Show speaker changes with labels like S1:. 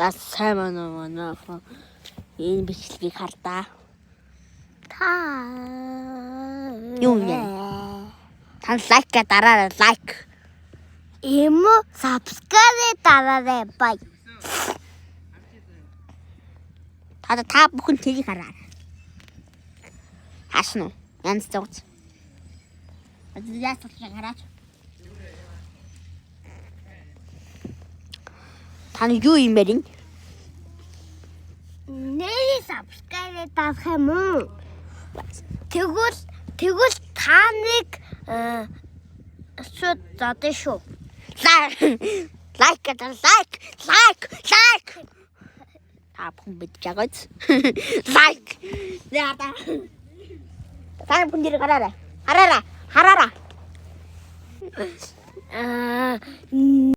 S1: Яа сайн манай энэ бичлэгийг хардаа.
S2: Та
S1: Юу юм? Та лайк гэ дараарай лайк.
S2: Ийм subscribe дараарай бай.
S1: Та бүхэн тэрийг хараа. Хаашна уу? Янз зогц. Яасан гараач. Таны юу юм бэ?
S2: Нэр subscribe дарах юм уу? Тэгвэл та нэг шууд дадаа шүү.
S1: Лайк гэдэг лайк. Та бүхэн битгий гоц. Лайк. Яа та. Та бүхэн дэр гараарай. Хараарай.